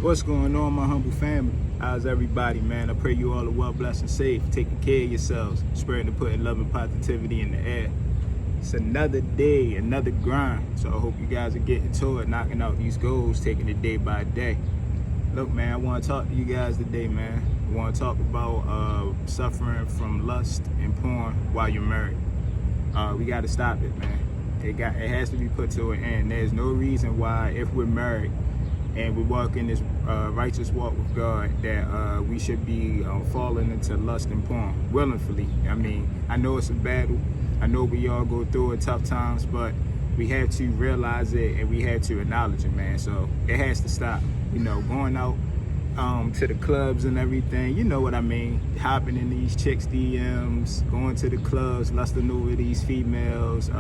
What's going on, my humble family? How's everybody, man? I pray you all are well, blessed, and safe, taking care of yourselves, spreading and putting love and positivity in the air. It's another day, another grind. So I hope you guys are getting to it, knocking out these goals, taking it day by day. Look, man, I want to talk to you guys today, man. I want to talk about suffering from lust and porn while you're married. We got to stop it, man. It has to be put to an end. There's no reason why, if we're married and we walk in this righteous walk with God, that we should be falling into lust and porn willingly. I mean, I know it's a battle. I know we all go through it, tough times, but we have to realize it and we have to acknowledge it, man. So it has to stop. You know, going out to the clubs and everything, you know what I mean, hopping in these chicks' DMs, going to the clubs, lusting over these females,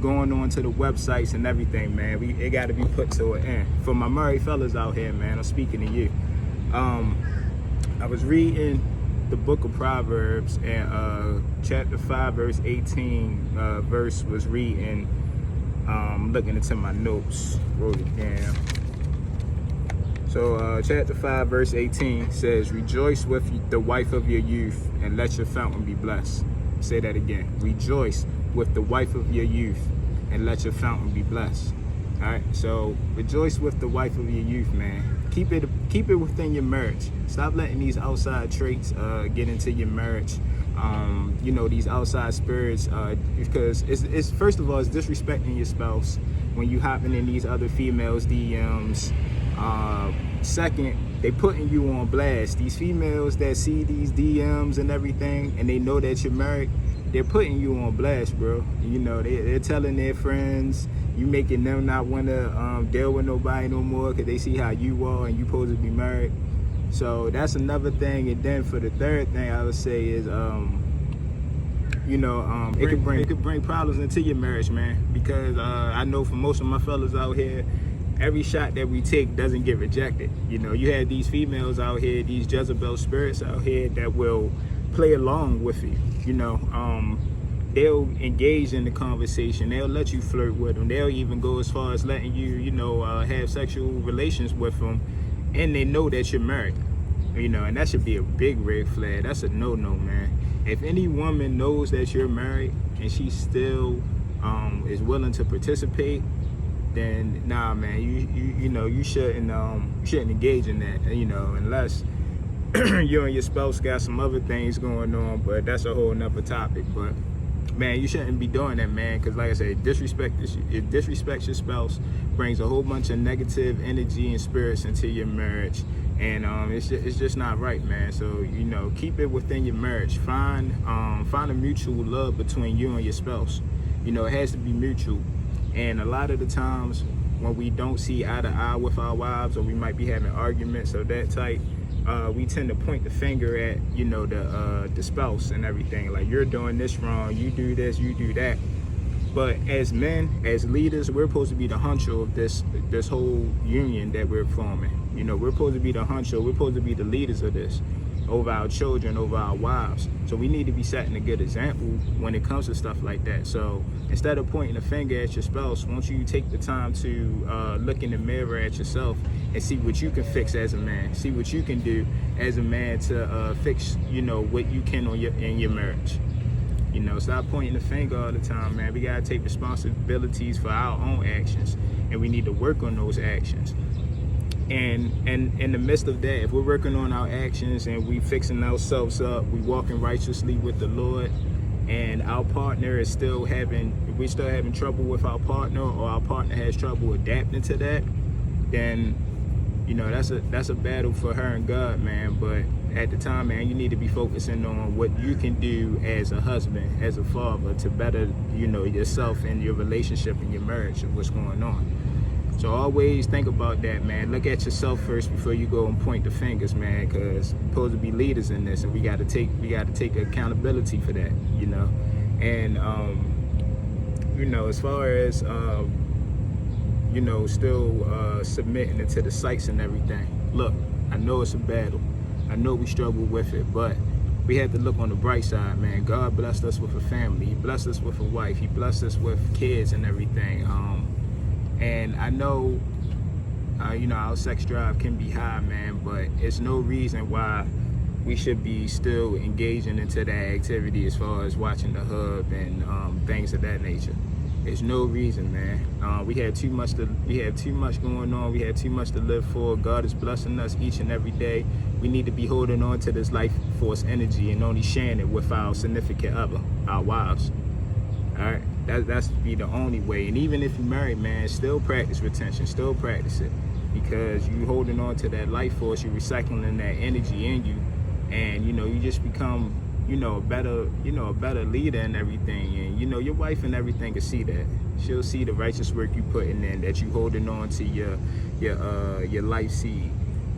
going on to the websites and everything, man. It got to be put to an end. For my married fellas out here, man, I'm speaking to you. I was reading the book of Proverbs, and chapter 5 verse 18 verse was reading. Looking into my notes, wrote it down. So chapter 5 verse 18 says, rejoice with the wife of your youth and let your fountain be blessed. Say that again. Rejoice with the wife of your youth and let your fountain be blessed. All right, so rejoice with the wife of your youth, man. Keep it within your marriage. Stop letting these outside traits get into your marriage. You know, these outside spirits, because it's first of all, it's disrespecting your spouse when you hopping in these other females' DMs. Second, they putting you on blast. These females that see these DMs and everything, and they know that you're married, they're putting you on blast, bro. You know, they're telling their friends, you making them not want to deal with nobody no more because they see how you are and you supposed to be married. So that's another thing. And then for the third thing, I would say is, you know, it could bring problems into your marriage, man. Because I know for most of my fellas out here, every shot that we take doesn't get rejected. You know, you have these females out here, these Jezebel spirits out here that will play along with you. You know, they'll engage in the conversation. They'll let you flirt with them. They'll even go as far as letting you, you know, have sexual relations with them, and they know that you're married. You know, and that should be a big red flag. That's a no-no, man. If any woman knows that you're married and she still is willing to participate, then nah, man, you know, you shouldn't engage in that. You know, unless you and your spouse got some other things going on, but that's a whole nother topic. But man, you shouldn't be doing that, man, because like I said, it disrespects your spouse, brings a whole bunch of negative energy and spirits into your marriage, and it's just not right, man. So, you know, keep it within your marriage. Find a mutual love between you and your spouse. You know, it has to be mutual. And a lot of the times when we don't see eye to eye with our wives, or we might be having arguments of that type, we tend to point the finger at, you know, the spouse and everything. Like, you're doing this wrong, you do this, you do that. But as men, as leaders, we're supposed to be the honcho of this whole union that we're forming. You know, we're supposed to be the honcho. We're supposed to be the leaders of this, over our children, over our wives. So we need to be setting a good example when it comes to stuff like that. So instead of pointing a finger at your spouse, won't you take the time to look in the mirror at yourself and see what you can fix as a man, see what you can do as a man to fix, you know, what you can in your marriage. You know, stop pointing the finger all the time, man. We gotta take responsibilities for our own actions, and we need to work on those actions. And in the midst of that, if we're working on our actions and we fixing ourselves up, we walking righteously with the Lord, and our partner is we're still having trouble with our partner, or our partner has trouble adapting to that, then, you know, that's a battle for her and God, man. But at the time, man, you need to be focusing on what you can do as a husband, as a father, to better, you know, yourself and your relationship and your marriage and what's going on. So always think about that, man. Look at yourself first before you go and point the fingers, man, because we're supposed to be leaders in this, and we got to take accountability for that, you know. And you know, as far as you know, still submitting into the sites and everything. Look, I know it's a battle. I know we struggle with it, but we have to look on the bright side, man. God blessed us with a family. He blessed us with a wife. He blessed us with kids and everything. And I know You know, our sex drive can be high, man, but it's no reason why we should be still engaging into that activity as far as watching the hub and things of that nature. There's no reason, man. We have too much going on. We have too much to live for. God is blessing us each and every day. We need to be holding on to this life force energy and only sharing it with our significant other, our wives. All right, that's be the only way. And even if you're married, man, still practice retention. Still practice it, because you holding on to that life force. You're recycling that energy in you, and you know, you just become, you know, a better leader and everything. And you know, your wife and everything can see that. She'll see the righteous work you putting in, that you holding on to your life seed,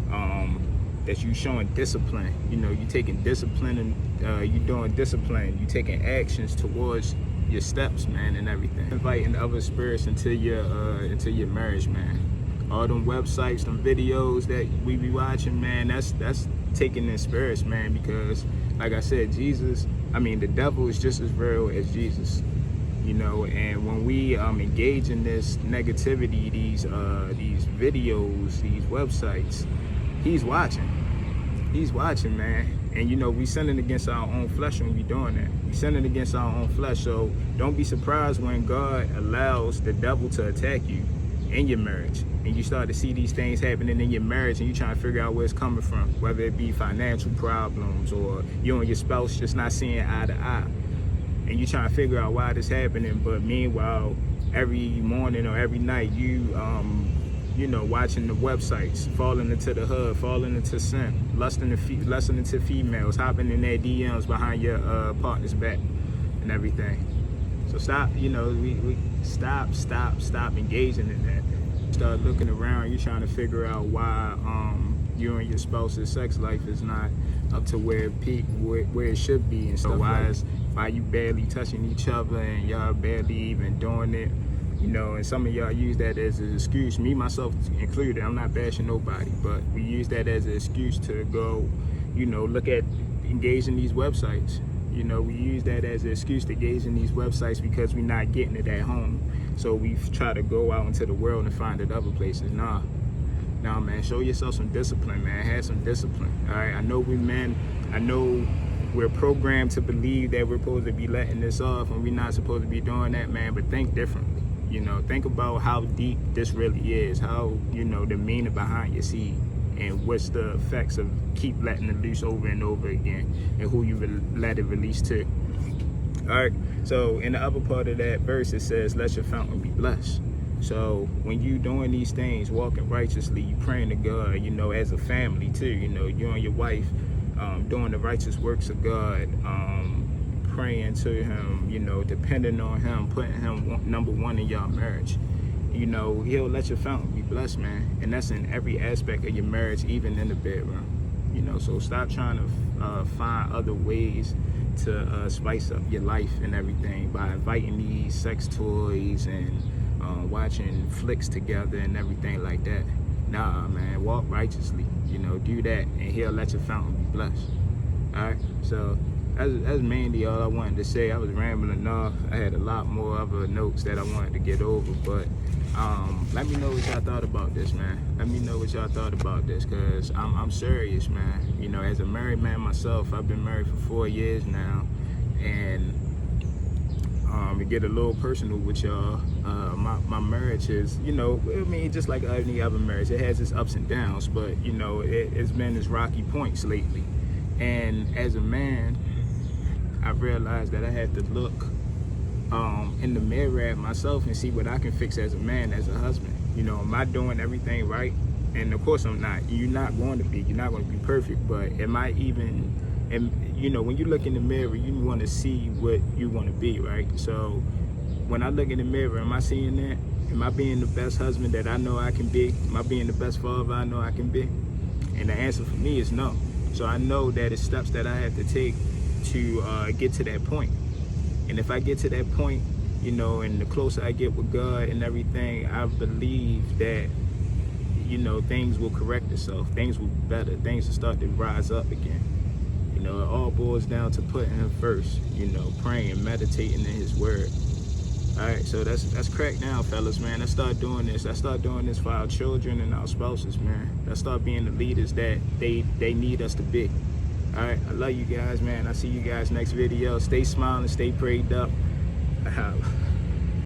that you showing discipline. You know, you taking discipline, and you doing discipline. You taking actions towards your steps, man, and everything. Inviting other spirits into your marriage, man. All them websites, them videos that we be watching, man, that's taking in spirits, man, because like I said, the devil is just as real as Jesus, you know. And when we engage in this negativity, these videos, these websites, he's watching, man. And you know, we sinning against our own flesh when we doing that. We sinning against our own flesh. So don't be surprised when God allows the devil to attack you in your marriage, and you start to see these things happening in your marriage, and you trying to figure out where it's coming from, whether it be financial problems or you and your spouse just not seeing eye to eye, and you trying to figure out why this happening. But meanwhile, every morning or every night, you know, watching the websites, falling into the hub, falling into sin, lusting into females, hopping in their DMs behind your partner's back and everything. So stop, you know, we stop engaging in that. Start looking around. You're trying to figure out why you and your spouse's sex life is not up to where it should be, and so why you barely touching each other and y'all barely even doing it. You know, and some of y'all use that as an excuse, me, myself included. I'm not bashing nobody, but we use that as an excuse to go, you know, engage in these websites. You know, we use that as an excuse to engage in these websites because we're not getting it at home. So we try to go out into the world and find it other places. Nah, man, show yourself some discipline, man. Have some discipline, all right? I know we men, I know we're programmed to believe that we're supposed to be letting this off and we're not supposed to be doing that, man, but think differently. You know, think about how deep this really is, how, you know, the meaning behind your seed, and what's the effects of keep letting it loose over and over again, and who you let it release to. All right, so in the upper part of that verse, it says, let your fountain be blessed. So when you doing these things, walking righteously, you praying to God, you know, as a family too, you know, you and your wife doing the righteous works of God, praying to him, you know, depending on him, putting him number one in your marriage. You know, he'll let your fountain be blessed, man. And that's in every aspect of your marriage, even in the bedroom. You know, so stop trying to find other ways to spice up your life and everything by inviting these sex toys and watching flicks together and everything like that. Nah, man, walk righteously. You know, do that, and he'll let your fountain be blessed. All right, so that's mainly all I wanted to say. I was rambling off. I had a lot more other notes that I wanted to get over, but let me know what y'all thought about this, man. Let me know what y'all thought about this, because I'm serious, man. You know, as a married man myself, I've been married for 4 years now, and to get a little personal with y'all, my marriage is, you know, I mean, just like any other marriage, it has its ups and downs, but, you know, it's been its rocky points lately. And as a man, I realized that I had to look in the mirror at myself and see what I can fix as a man, as a husband. You know, am I doing everything right? And of course I'm not. You're not going to be. You're not going to be perfect. But am I even? And you know, when you look in the mirror, you want to see what you want to be, right? So when I look in the mirror, am I seeing that? Am I being the best husband that I know I can be? Am I being the best father I know I can be? And the answer for me is no. So I know that it's steps that I have to take to get to that point. And if I get to that point, you know, and the closer I get with God and everything, I believe that, you know, things will correct itself. Things will be better. Things will start to rise up again. You know, it all boils down to putting him first, you know, praying, meditating in his word. All right, so that's crack down, fellas, man. Let's start doing this. Let's start doing this for our children and our spouses, man. Let's start being the leaders that they need us to be. All right, I love you guys, man. I'll see you guys next video. Stay smiling, stay prayed up.